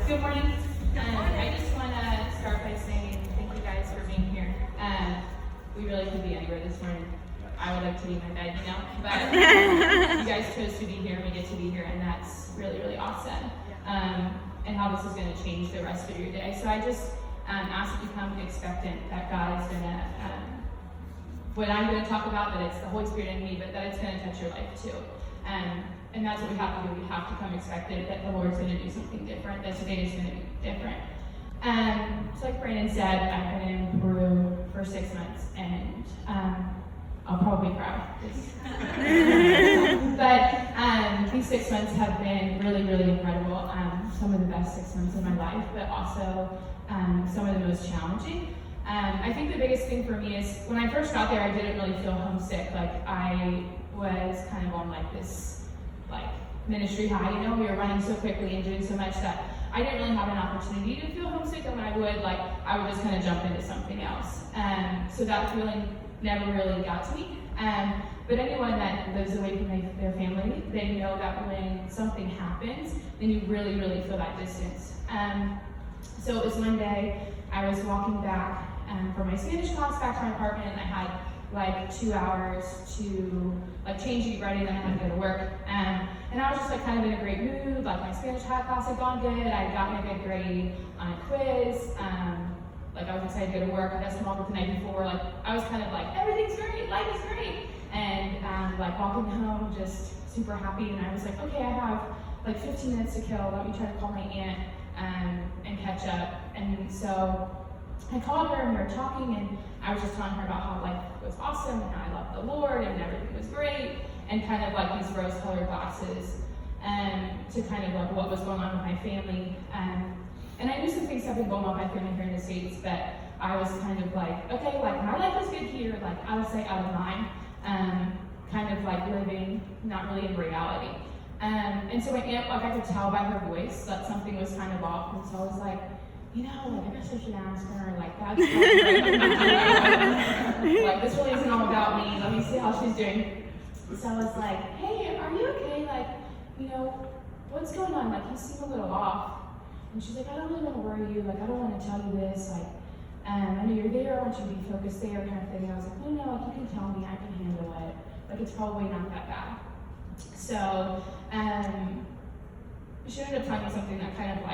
Good morning. I just want to start by saying thank you guys for being here. We really could be anywhere this morning. I would like to be in my bed, but you guys chose to be here, we get to be here, and that's really, really awesome. And how this is going to change the rest of your day. So I just ask that you come expectant that God is going to, what I'm going to talk about, that it's the Holy Spirit in me, but that it's going to touch your life too. And that's what we have to do. We have to come expectant that the Lord's going to do something different, that today is going to be different. So like Brandon said, I've been in Peru for 6 months, and I'll probably cry. But these 6 months have been really, really incredible. Some of the best 6 months of my life, but also some of the most challenging. I think the biggest thing for me is when I first got there, I didn't really feel homesick. Like I was kind of on like this ministry high, we were running so quickly and doing so much that I didn't really have an opportunity to feel homesick, and when I would just kind of jump into something else. So that feeling never really got to me. But anyone that lives away from their family, they know that when something happens, then you really, really feel that distance. So it was one day, I was walking back from my Spanish class back to my apartment, and I had 2 hours to change, get ready, then I had to go to work. And I was just kind of in a great mood, my Spanish class had gone good, I had gotten a good grade on a quiz, I was excited to go to work, I got some homework the night before, I was kind of everything's great, life is great. And walking home, just super happy, and I was okay, I have 15 minutes to kill, let me try to call my aunt and catch up. And so I called her and we were talking, and I was just telling her about how life was awesome and how I loved the Lord and everything was great, and kind of these rose-colored glasses to kind of what was going on with my family. And I knew some things have been going on with my family here in the States, but I was kind of okay, my life is good here, I would say out of mind, kind of living not really in reality. And so my aunt, I could tell by her voice that something was kind of off, and so I was I guess I should ask her, that's this really isn't all about me, let me see how she's doing. So I was hey, are you okay? What's going on? You seem a little off. And she's I don't really want to worry you, I don't want to tell you this, I know you're there, I want you to be focused there, kind of thing. And I was no, you can tell me, I can handle it. It's probably not that bad. So, she ended up telling me something that kind of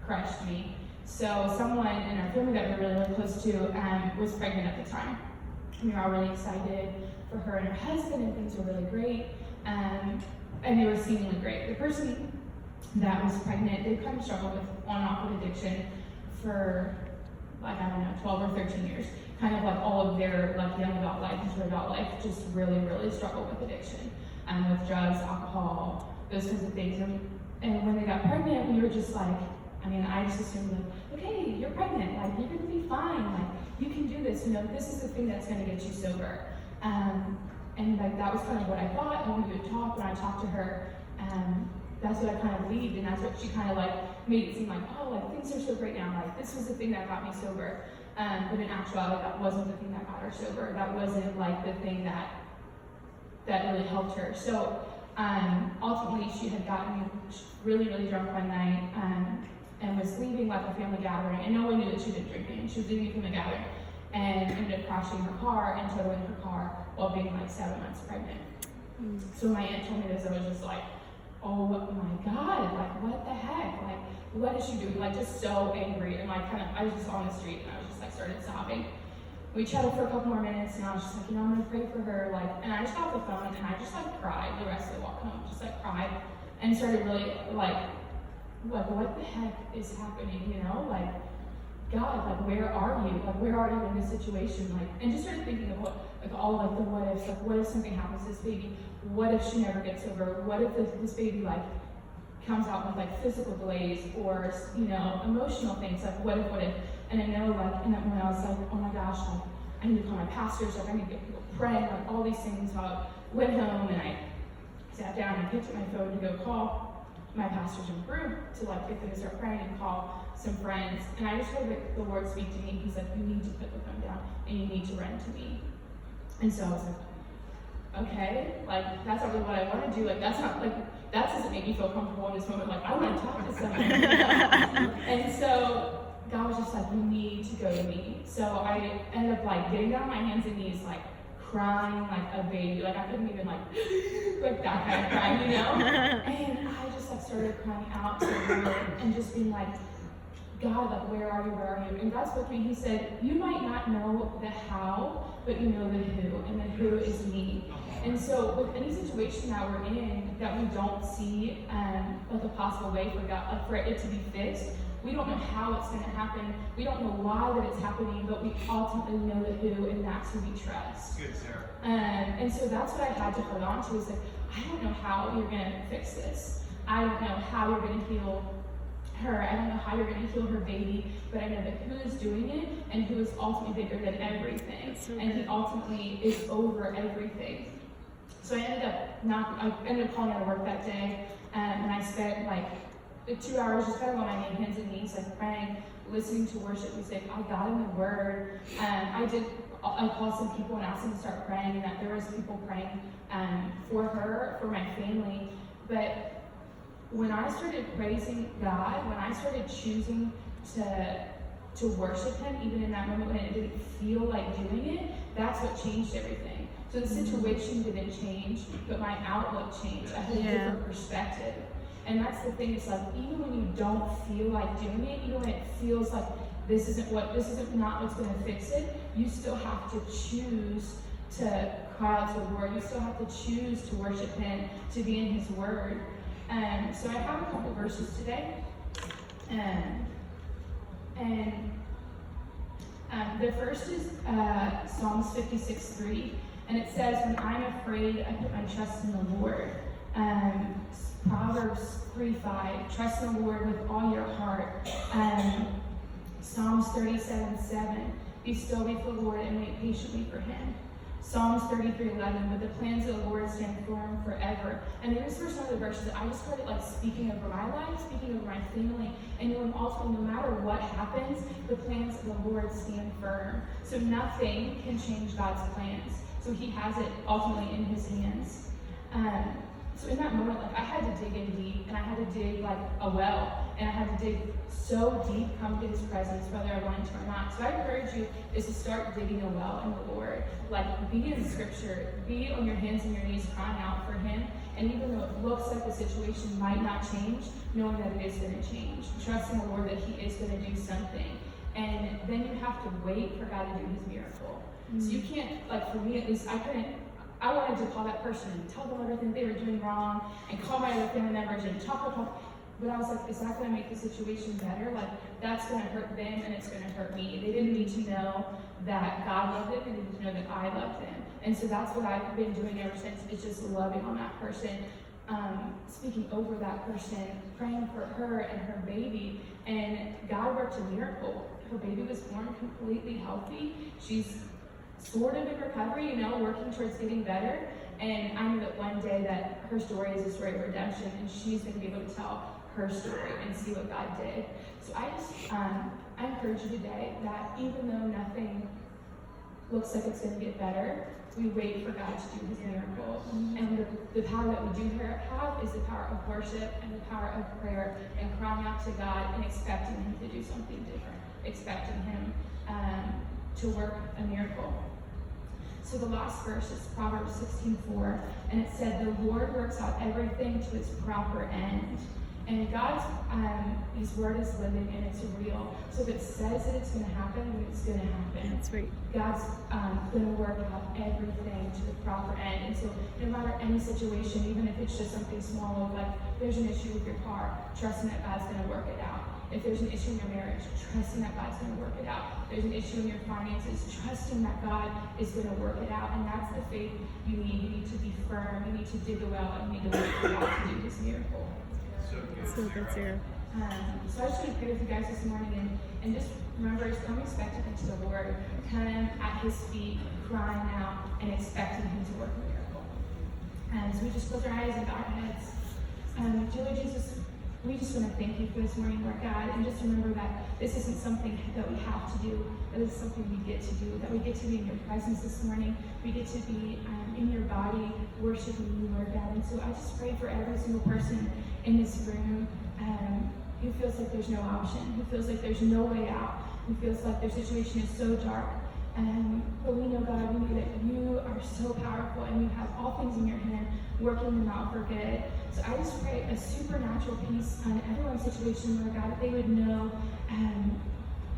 crushed me. So someone in our family that we were really, really close to was pregnant at the time. We were all really excited for her and her husband, and things were really great. And they were seemingly great. The person that was pregnant, they kind of struggled with on-off with addiction for 12 or 13 years. Kind of all of their young adult life into adult life, just really, really struggled with addiction. With drugs, alcohol, those kinds of things. And when they got pregnant, we were just I just assumed okay, you're pregnant, you're gonna be fine, you can do this, this is the thing that's gonna get you sober. And that was kind of what I thought, and when we would talk, when I talked to her, that's what I kind of believed, and that's what she kind of made it seem things are so great now, this was the thing that got me sober. But in actuality, that wasn't the thing that got her sober. That wasn't the thing that really helped her. So ultimately, she had gotten really, really drunk one night and was leaving a family gathering, and no one knew that she'd been drinking. She was leaving from the gathering and ended up crashing her car and totaling her car while being 7 months pregnant. So when my aunt told me this, I was just oh my God, what the heck? What is she doing? Just so angry, and I was just on the street, and I was just started sobbing. We chatted for a couple more minutes, and I was just I'm gonna pray for her, and I just got off the phone, and I just cried the rest of the walk home, just cried, and started really what the heck is happening, God, where are you? Where are you in this situation? And just started thinking of all the what ifs, what if something happens to this baby? What if she never gets over? What if this baby comes out with physical delays or emotional things? What if? And I know and then when I was oh my gosh, I need to call my pastors, I need to get people praying, all these things. Went home and I sat down and picked up my phone to go call my pastors in Peru to get them to start praying and call some friends. And I just heard the Lord speak to me. He said, you need to put the phone down and you need to run to me. And so I was okay, that's not really what I want to do. That's not that doesn't make me feel comfortable in this moment. I want to talk to someone. you need to go to me. So I ended up like getting down on my hands and knees, like crying like a baby. Like I couldn't even like that kind of crying, you know? And I just like started crying out to the Lord and just being like, God, like, where are you, where are you? And God spoke to me, he said, you might not know the how, but you know the who, and the who is me. And so with any situation that we're in that we don't see like a possible way for God, like for it to be fixed, we don't know how it's going to happen. We don't know why that it's happening, but we ultimately know the who, and that's who we trust. Good, Sarah. And so that's what I had to hold on to, is like, I don't know how you're going to fix this. I don't know how you're going to heal her. I don't know how you're going to heal her baby, but I know that who is doing it and who is ultimately bigger than everything. And he ultimately is over everything. So I ended up calling out of work that day, and I spent like 2 hours just kind of on my hands and knees, like praying, listening to worship music. I got in the Word. I called some people and asked them to start praying, and that there was people praying for her, for my family. But when I started praising God, when I started choosing to worship Him, even in that moment when it didn't feel like doing it, that's what changed everything. So the situation didn't change, but my outlook changed. I had a different perspective. And that's the thing, it's like, even when you don't feel like doing it, even when it feels like this isn't not what's going to fix it, you still have to choose to cry out to the Lord. You still have to choose to worship Him, to be in His Word. So I have a couple verses today. The first is Psalms 56:3, and it says, when I'm afraid, I put my trust in the Lord. Proverbs 3:5, trust in the Lord with all your heart. Psalms 37:7, be still before the Lord and wait patiently for Him. Psalms 33:11, but the plans of the Lord stand firm forever. And these were some of the verses that I just started like speaking over my life, speaking over my family, and knowing ultimately no matter what happens, the plans of the Lord stand firm. So nothing can change God's plans. So He has it ultimately in His hands. So in that moment, like I had to dig in deep, and I had to dig like a well, and I had to dig so deep, come to His presence, whether I wanted to or not. So I encourage you is to start digging a well in the Lord. Like be in Scripture, be on your hands and your knees, crying out for Him. And even though it looks like the situation might not change, knowing that it is going to change, trusting the Lord that He is going to do something. And then you have to wait for God to do His miracle. So you can't, like for me at least, I wanted to call that person and tell them everything they were doing wrong, and call my other family members and talk. But I was like, is that going to make the situation better? Like, that's going to hurt them and it's going to hurt me. They didn't need to know that God loved them, they needed to know that I loved them. And so that's what I've been doing ever since, is just loving on that person, speaking over that person, praying for her and her baby. And God worked a miracle. Her baby was born completely healthy. She's sort of in recovery, working towards getting better. And I know that one day that her story is a story of redemption, and she's going to be able to tell her story and see what God did. So I encourage you today that even though nothing looks like it's going to get better, we wait for God to do His miracle. And the power that we do have is the power of worship and the power of prayer and crying out to God and expecting Him to do something different, expecting Him to work a miracle. So the last verse is Proverbs 16:4, and it said, the Lord works out everything to its proper end. And God's, His Word is living and it's real. So if it says that it's going to happen, then it's going to happen. That's right. God's going to work out everything to the proper end. And so no matter any situation, even if it's just something small, like there's an issue with your car, trusting that God's going to work it out. If there's an issue in your marriage, trusting that God's going to work it out. There's an issue in your finances, trusting that God is going to work it out. And that's the faith you need. You need to be firm. You need to dig a well, and you need to wait for God to do His miracle. So good, Sarah. So I just want to pray with you guys this morning, and just remember, just come expecting into the Lord, come at His feet, crying out, and expecting Him to work a miracle. And so we just close our eyes and bow our heads. Dear Lord Jesus, we just want to thank You for this morning, Lord God, and just remember that this isn't something that we have to do, but this is something we get to do, that we get to be in Your presence this morning. We get to be in Your body, worshiping You, Lord God. And so I just pray for every single person in this room who feels like there's no option, who feels like there's no way out. who feels like their situation is so dark. But we know, God, we know that you are so powerful and you have all things in your hand working them out for good. So I just pray a supernatural peace on everyone's situation, Lord God, that they would know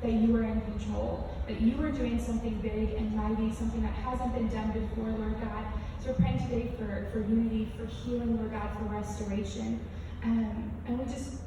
that you are in control, that you are doing something big and mighty, something that hasn't been done before, Lord God. So we're praying today for unity, for healing, Lord God, for restoration. And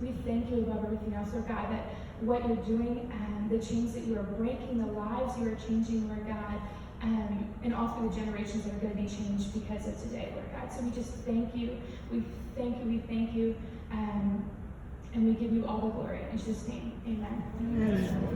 we thank you above everything else, Lord God, that what you're doing, the chains that you are breaking, the lives you are changing, Lord God, and all through the generations that are going to be changed because of today, Lord God. So we just thank you. We thank you. And we give you all the glory. In Jesus' name, amen. Amen.